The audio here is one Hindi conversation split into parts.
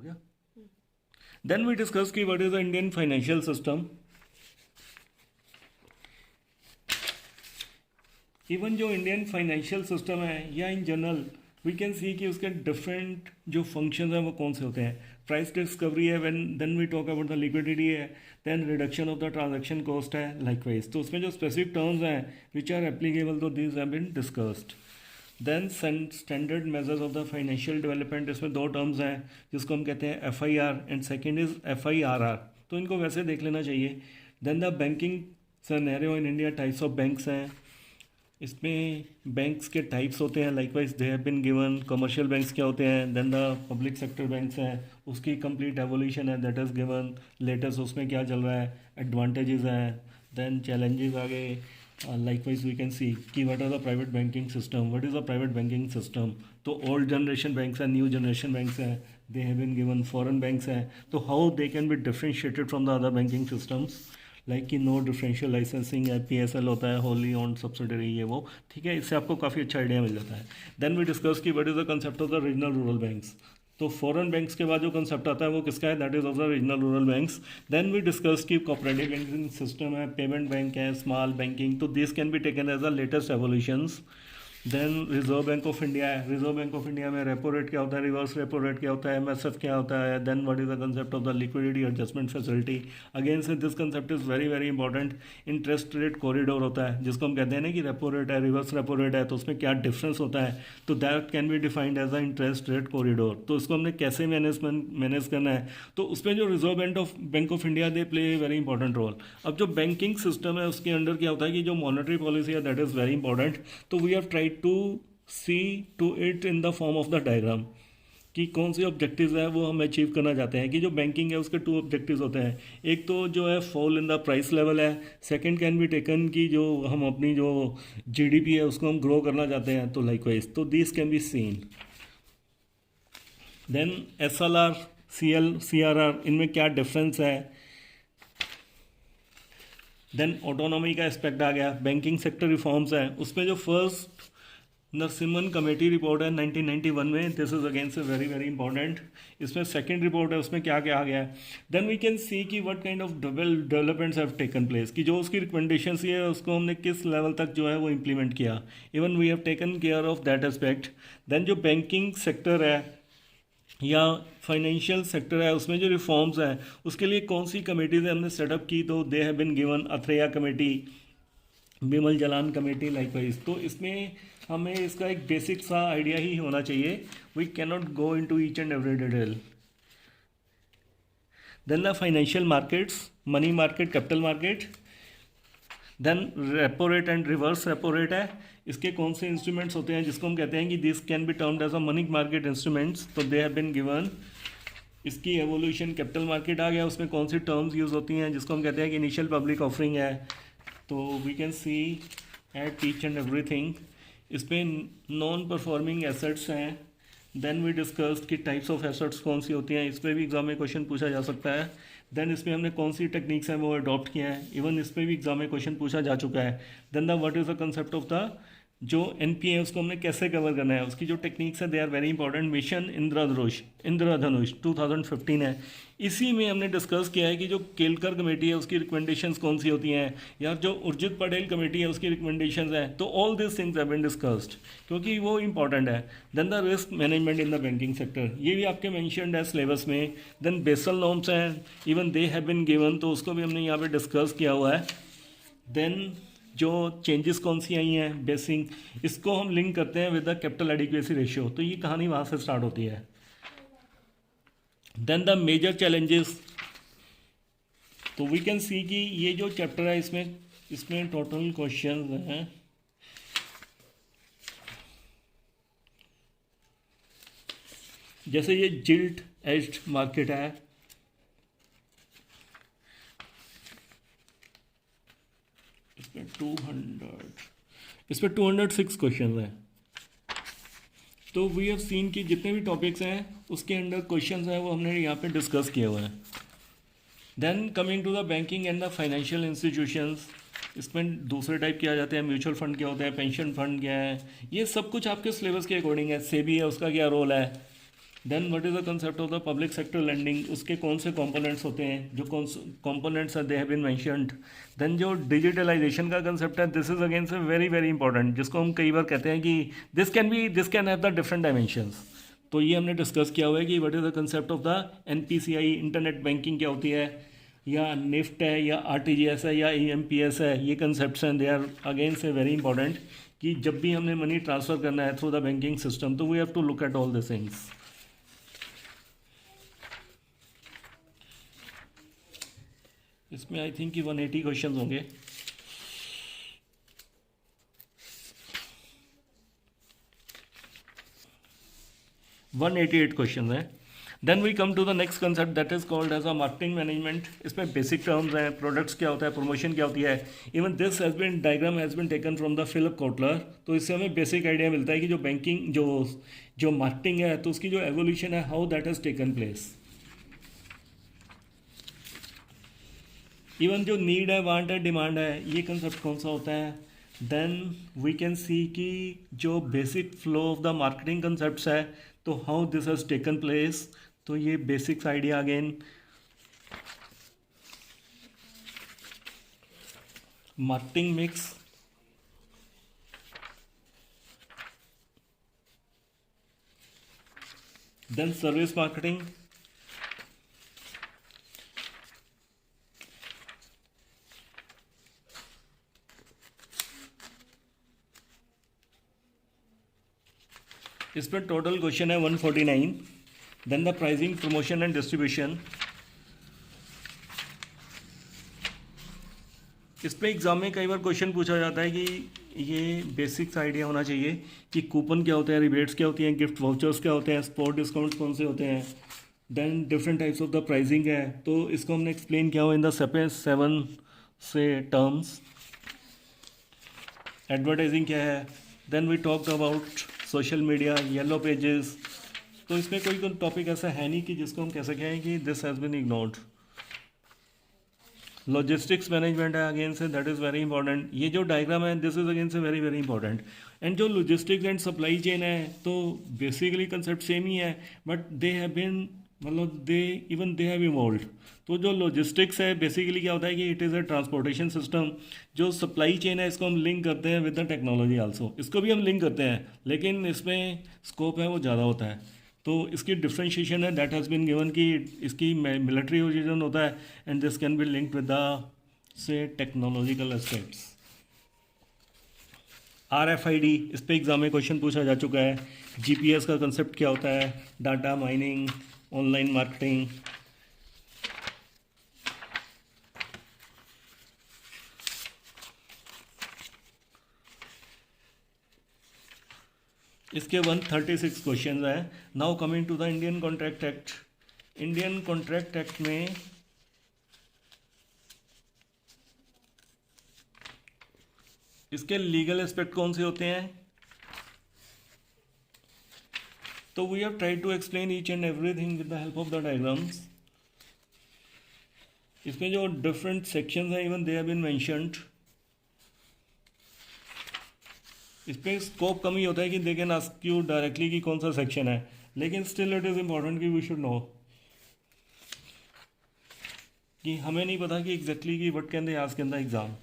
हो गया. देन वी डिस्कस की what is the Indian financial system. Even जो इंडियन फाइनेंशियल सिस्टम है या in general we can see कि उसके डिफरेंट जो फंक्शंस हैं वो कौन से होते हैं. प्राइस डिस्कवरी है, when then we talk about the liquidity है, then reduction of the transaction cost है लाइकवाइज. तो उसमें जो स्पेसिफिक टर्म्स हैं विच आर एप्लीकेबल तो these have been discussed. Then standard measures of the financial development, इसमें दो टर्म्स हैं जिसको हम कहते हैं FIR and second is FIRR. तो इनको वैसे देख लेना चाहिए. Then the banking scenario in India, types of banks हैं. इसमें बैंक्स के टाइप्स होते हैं likewise they have been given. Commercial banks क्या होते हैं, then the public sector banks हैं, उसकी कंप्लीट एवोल्यूशन है दैट इज़ गिवन. लेटेस्ट उसमें क्या चल रहा है, एडवांटेजेस हैं, देन चैलेंजेस आ गए. लाइकवाइज वी कैन सी कि what are the private banking system, what is the private banking system. तो ओल्ड जनरेशन बैंक्स हैं, न्यू जनरेशन बैंक्स हैं, they have been given. Foreign banks हैं, तो how they can be differentiated from the other banking systems, like कि नो डिफरेंशियल लाइसेंसिंग है, PSL होता है, होली ऑन सब्सिडरी, ये वो. ठीक है, इससे आपको काफ़ी अच्छा आइडिया मिल जाता है. देन वी डिस्कस की what is the concept of the regional rural banks. तो फॉरेन बैंक्स के बाद जो कंसेप्ट आता है वो किसका है, that is of the regional rural banks. Then we discuss की कोऑपरेटिव बैंकिंग सिस्टम है, पेमेंट बैंक है, स्मॉल बैंकिंग. तो this can be taken as the latest evolutions. Then Reserve Bank of India है. रिजर्व बैंक ऑफ इंडिया में रेपो रेट क्या होता है, रिवर्स रेपो रेट क्या होता है, MSF क्या होता है. Then what is the concept of the liquidity adjustment facility. Again से this concept is very very important. Interest rate corridor होता है जिसको हम कहते हैं ना कि रेपो रेट है, रिवर्स रेपो रेट है, तो उसमें क्या डिफरेंस होता है. तो that can be defined as the interest rate corridor. तो इसको हमने कैसे मैनेज करना है, तो उसमें जो Reserve Bank of India they play very important role. अब जो बैंकिंग सिस्टम है उसके अंडर क्या होता है कि जो मॉनेटरी पॉलिसी है दैट इज़ वेरी इंपॉर्टेंट. तो we have tried to see to it in the form of the diagram कि कौन सी ऑब्जेक्टिव्स हैं वो हम अचीव करना चाहते हैं. कि जो बैंकिंग है उसके टू ऑब्जेक्टिव्स होते हैं. एक तो जो है fall in the price level है. सेकंड कैन बी टेकन कि जो हम अपनी जो GDP है उसको हम ग्रो करना चाहते हैं, तो लाइकवाइज तो this can be seen. Then SLR, CRR, इनमें क्या डिफरेंस है. देन ऑटोनॉमी का एस्पेक्ट आ गया. बैंकिंग सेक्टर रिफॉर्म्स है, उसमें जो फर्स्ट नरसिम्हन कमेटी रिपोर्ट है 1991 में, दिस इज अगेन से वेरी वेरी इंपॉर्टेंट. इसमें सेकंड रिपोर्ट है, उसमें क्या क्या आ गया है. देन वी कैन सी कि what kind of developments have taken place, कि जो उसकी रिकमेंडेशंस है उसको हमने किस लेवल तक जो है वो इम्प्लीमेंट किया. Even we have taken care of that aspect. Then जो बैंकिंग सेक्टर है या फाइनेंशियल सेक्टर है उसमें जो रिफॉर्म्स हैं उसके लिए कौन सी कमेटीज हमने सेटअप की, तो they have been given Athreya committee, Bimal Jalan committee likewise. तो इसमें हमें इसका एक बेसिक सा आइडिया ही होना चाहिए. We can not go into each and every detail. Then the financial markets, money market, capital market. Then repo rate and reverse repo rate है. इसके कौन से इंस्ट्रूमेंट्स होते हैं जिसको हम कहते हैं कि this can be termed as a money market instruments, तो दे हैव बीन गिवन. इसकी एवोल्यूशन कैपिटल मार्केट आ गया, उसमें कौन सी टर्म्स यूज़ होती हैं जिसको हम कहते हैं कि इनिशियल पब्लिक ऑफरिंग है. तो we can see at each and everything. इसमें नॉन परफॉर्मिंग एसेट्स हैं. देन वी डिस्कस्ड कि टाइप्स ऑफ एसेट्स कौन सी होती हैं, इस पर भी एग्जाम में क्वेश्चन पूछा जा सकता है. देन इसमें हमने कौन सी टेक्निक्स हैं वो अडॉप्ट किया है, इवन इस पर भी एग्जाम में क्वेश्चन पूछा जा चुका है. Then the what is the concept of the जो NPA है उसको हमने कैसे कवर करना है, उसकी जो टेक्निक्स है they are very important. Mission Indradhanush 2015 है. इसी में हमने डिस्कस किया है कि जो केलकर कमेटी है उसकी रिकमेंडेशंस कौन सी होती हैं, या जो उर्जित पटेल कमेटी है उसकी रिकमेंडेशंस हैं. तो all this things have been discussed क्योंकि वो इंपॉर्टेंट है. Then the risk management in the banking sector, ये भी आपके मेंशन्ड है सिलेबस में. देन बेसल नॉर्म्स हैं, even they have been given, तो उसको भी हमने यहाँ पे डिस्कस किया हुआ है. देन जो चेंजेस कौन सी आई हैं बेसिक, इसको हम लिंक करते हैं with the capital adequacy ratio. तो ये कहानी वहाँ से स्टार्ट होती है. देन द मेजर चैलेंजेस, तो वी कैन सी कि ये जो चैप्टर है इसमें टोटल क्वेश्चन हैं. जैसे ये जिल्ट एज्ड मार्केट है, इस पर 206 क्वेश्चन हैं. तो वी हैव सीन कि जितने भी टॉपिक्स हैं उसके अंडर क्वेश्चंस हैं वो हमने यहाँ पे डिस्कस किए हुए हैं. Then coming to the banking and the financial institutions, इसमें दूसरे टाइप किया जाते हैं. म्यूचुअल फंड क्या होता है, पेंशन फंड क्या है, ये सब कुछ आपके सिलेबस के अकॉर्डिंग है. सेबी है उसका क्या रोल है, then what is the concept of the public sector lending, उसके कौन से कंपोनेंट्स होते हैं, जो कौन components are they have been mentioned. Then जो डिजिटलाइजेशन का कंसेप्ट है, दिस इज अगेन से वेरी वेरी इंपॉर्टेंट, जिसको हम कई बार कहते हैं कि this can have the different dimensions. तो ये हमने डिस्कस किया हुआ है कि what is the concept of the NPCI, internet banking क्या होती है, या निफ्ट है, या आरटीजीएस है, या ईएमपीएस है। ये कंसेप्ट्स हैं, दे आर अगेन से वेरी इंपॉर्टेंट, कि जब भी हमने मनी ट्रांसफ़र करना है थ्रू द बैंकिंग सिस्टम, तो we have to look at all this things. इसमें आई थिंक कि 180 क्वेश्चंस होंगे। वन 88 क्वेश्चन है। Then we come to the next concept that is called as a marketing management. इसमें बेसिक टर्म्स हैं, प्रोडक्ट्स क्या होता है, प्रमोशन क्या होती है। Even this has been diagram has been taken from the Philip Kotler. तो इससे हमें बेसिक आइडिया मिलता है कि जो बैंकिंग जो मार्केटिंग है, तो उसकी जो एवोल्यूशन है, how that has taken place. Even जो नीड है, वांट है, डिमांड है, ये कंसेप्ट कौन सा होता है। देन वी कैन सी कि जो basic flow of the marketing concepts है, तो how this has taken place. तो ये basics idea again, marketing mix, then service marketing, इस पर टोटल क्वेश्चन है 149। Then the pricing, promotion and distribution. इस पर एग्जाम में कई बार क्वेश्चन पूछा जाता है कि ये बेसिक्स आइडिया होना चाहिए कि कूपन क्या होता है, रिबेट्स क्या होती हैं, गिफ्ट वाउचर्स क्या होते हैं, स्पॉट डिस्काउंट्स कौन से होते हैं। Then different types of the pricing है, तो इसको हमने एक्सप्लेन किया हुआ इन द 7 से टर्म्स। एडवर्टाइजिंग क्या है, then we talk about social media, yellow pages. तो इसमें कोई टॉपिक ऐसा है नहीं कि जिसको हम कह सकें कि this has been ignored. Logistics management है, अगेन से दैट इज़ वेरी इंपॉर्टेंट। ये जो डायग्राम है, दिस इज़ अगेन से वेरी वेरी इंपॉर्टेंट। एंड जो लॉजिस्टिक्स एंड सप्लाई चेन है, तो बेसिकली कंसेप्ट सेम ही है, बट दे हैव बीन, मतलब दे हैव इवॉल्व्ड। तो जो लॉजिस्टिक्स है, बेसिकली क्या होता है कि it is a transportation system. जो सप्लाई चेन है, इसको हम लिंक करते हैं विद द टेक्नोलॉजी आल्सो, इसको भी हम लिंक करते हैं, लेकिन इसमें स्कोप है वो ज़्यादा होता है। तो इसकी डिफ्रेंशिएशन है, दैट हैज़ बीन गिवन कि इसकी मिलिट्री ओरिजिन होता है, and this can be linked with the से टेक्नोलॉजिकल एस्पेक्ट्स। RFID, इस पे एग्जाम में क्वेश्चन पूछा जा चुका है। GPS का कंसेप्ट क्या होता है, डाटा माइनिंग, ऑनलाइन मार्केटिंग। इसके 136 क्वेश्चन है। Now coming to the Indian contract act. Indian contract act में इसके लीगल एस्पेक्ट कौन से होते हैं, तो we have tried to explain each and everything with the help of the diagrams. इसमें जो डिफरेंट सेक्शंस हैं, even they have been mentioned. इस पर स्कोप कम ही होता है कि they can ask you directly कि कौन सा सेक्शन है, लेकिन स्टिल इट इज़ इम्पॉर्टेंट कि वी शुड नो, कि हमें नहीं पता कि एग्जैक्टली कि what can they ask in the exam.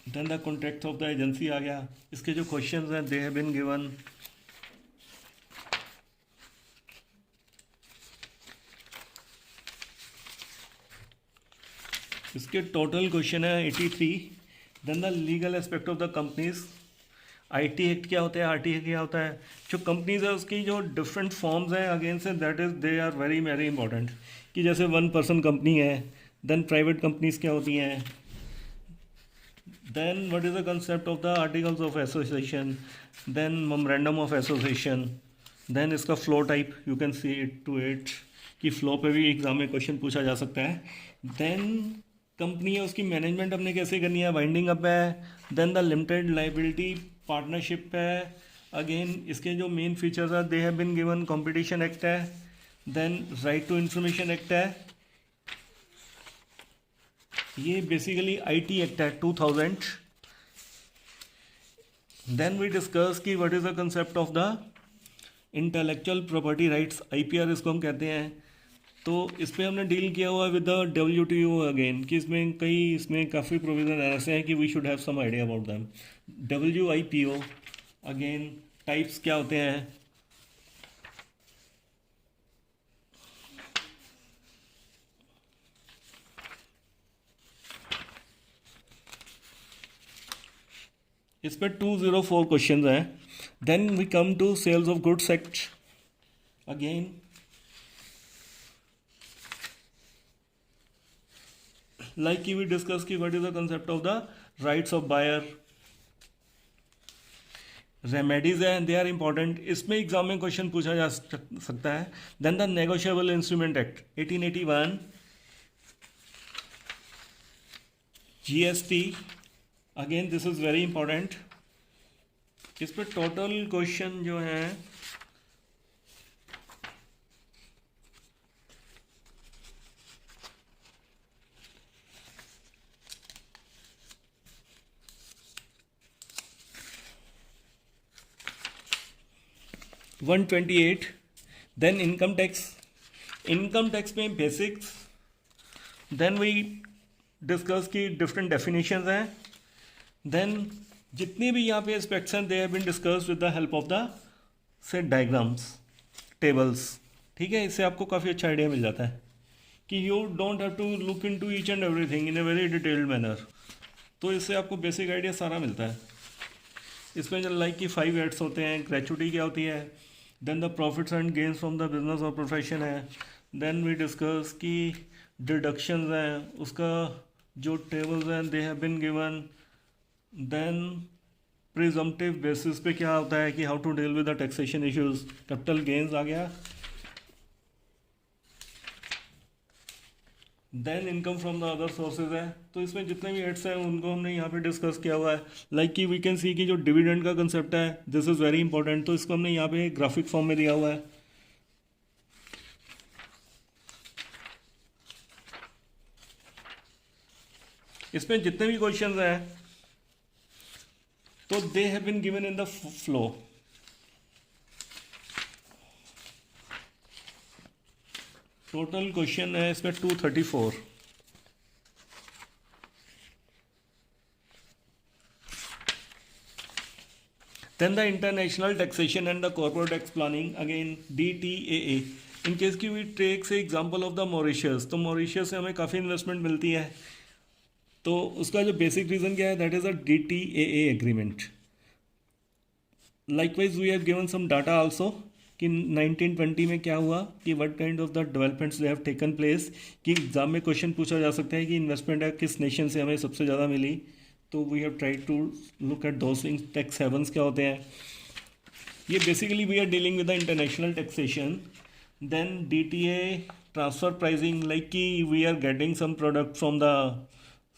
Then the contract of the agency आ गया। इसके जो क्वेश्चंस हैं, दे हैव बीन गिवन। इसके टोटल क्वेश्चन है 83। Then the legal aspect of the companies. IT act क्या होता है, RT एक्ट क्या होता है। जो कंपनीज है उसकी जो डिफरेंट फॉर्म्स हैं, अगेन से that is they are very very important, कि जैसे 1 पर्सन कंपनी है। देन प्राइवेट कंपनीज क्या होती हैं। Then what is the concept of the articles of association, then memorandum of association. Then इसका flow type, you can see it to it, कि फ्लो पे भी एग्जाम में क्वेश्चन पूछा जा सकता है। देन कंपनी है, उसकी मैनेजमेंट हमने कैसे करनी है, वाइंडिंग अप है। Then the limited liability partnership है। अगेन इसके जो मेन फीचर्स है, they have been given. Competition act है। Then right to information act है। ये बेसिकली IT एक्ट है 2000। देन वी डिस्कस कि what is the concept of the intellectual property rights, IPR इसको हम कहते हैं। तो इस पर हमने डील किया हुआ विद द WTO अगेन, कि इसमें काफ़ी प्रोविजन ऐसे हैं कि we should have some idea about them. WIPO again types क्या होते हैं, इस पर 204 क्वेश्चन हैं। Then we come to sales of goods act again. Like we discuss की what is the concept of the rights of buyer. Remedies है, दे आर इंपॉर्टेंट, इसमें एग्जाम में क्वेश्चन पूछा जा सकता है। Then the negotiable instrument act 1881, GST again this is very important. इस पर टोटल क्वेश्चन जो है 128। देन इनकम टैक्स में बेसिक्स, देन वी डिस्कस की डिफरेंट डेफिनेशंस हैं। देन जितनी भी यहाँ पे एस्पेक्ट्स हैं they have been discussed with the help of the से डायग्राम्स, टेबल्स। ठीक है, इससे आपको काफ़ी अच्छा आइडिया मिल जाता है कि you don't have to look into each and everything in a very detailed manner. तो इससे आपको बेसिक आइडिया सारा मिलता है। इसमें जो लाइक की 5 एड्स होते हैं, ग्रेचुटी क्या होती है, then the profits and gains from the business और प्रोफेशन है। देन वी डिस्कस की डिडक्शंस हैं, उसका जो टेबल्स हैं they have been given. Then presumptive basis पे क्या होता है कि how to deal with the taxation issues, capital gains आ गया। Then income from the other sources है। तो इसमें जितने भी एड्स हैं उनको हमने यहाँ पे डिस्कस किया हुआ है। लाइक कि वी कैन सी कि जो डिविडेंड का कंसेप्ट है दिस इज़ वेरी इंपॉर्टेंट, तो इसको हमने यहाँ पे ग्राफिक फॉर्म में दिया हुआ है। इसमें जितने भी क्वेश्चंस हैं तो they have been given in the flow. Total question है इसमें 234। Then the international taxation and the corporate tax planning again DTAA। In case की वी टेक से एग्जांपल ऑफ द मॉरिशस, तो मॉरिशस से हमें काफ़ी इन्वेस्टमेंट मिलती है। तो उसका जो बेसिक रीज़न क्या है, that is a DTAA agreement. Likewise we have given some data also कि 1920 में क्या हुआ, कि what kind of the developments they have taken place. कि एग्जाम में क्वेश्चन पूछा जा सकता है कि इन्वेस्टमेंट है किस नेशन से हमें सबसे ज़्यादा मिली। तो we have tried to look at those things. Tax havens क्या होते हैं, ये basically we are dealing with the international taxation. Then DTA transfer pricing, like कि we are getting some product from the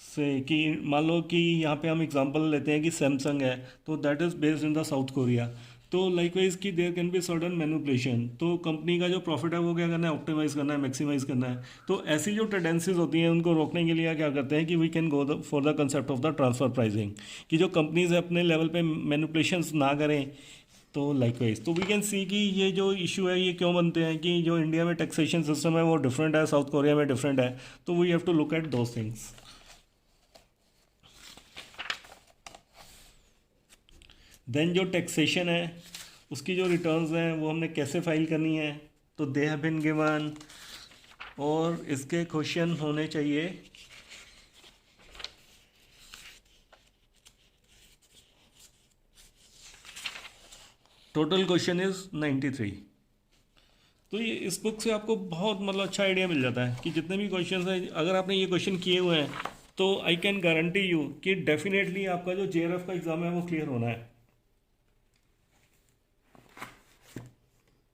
से, कि मान लो कि यहाँ पे हम एग्जांपल लेते हैं कि सैमसंग है, तो that is based in the South Korea. तो लाइकवाइज कि there can be certain manipulation, तो कंपनी का जो प्रॉफिट है वो क्या करना है, ऑप्टिमाइज़ करना है, मैक्सिमाइज़ करना है। तो ऐसी जो टेंडेंसीज होती हैं उनको रोकने के लिए क्या करते हैं कि we can go for the concept of the transfer pricing, कि जो कंपनीज अपने लेवल पे मैनिपुलेशंस ना करें। तो लाइकवाइज तो वी कैन सी कि ये जो इशू है ये क्यों बनते हैं, कि जो इंडिया में टैक्सेशन सिस्टम है वो डिफरेंट है, साउथ कोरिया में डिफरेंट है। तो we have to look at those things. Then जो टैक्सेशन है उसकी जो रिटर्न्स हैं वो हमने कैसे फाइल करनी है, तो दे हैव बीन गिवन, और इसके क्वेश्चन होने चाहिए। Total question is 93। तो ये इस बुक से आपको बहुत मतलब अच्छा आइडिया मिल जाता है कि जितने भी क्वेश्चन हैं, अगर आपने ये क्वेश्चन किए हुए हैं तो आई कैन गारंटी यू कि डेफिनेटली आपका जो JRF का एग्ज़ाम है वो क्लियर होना है।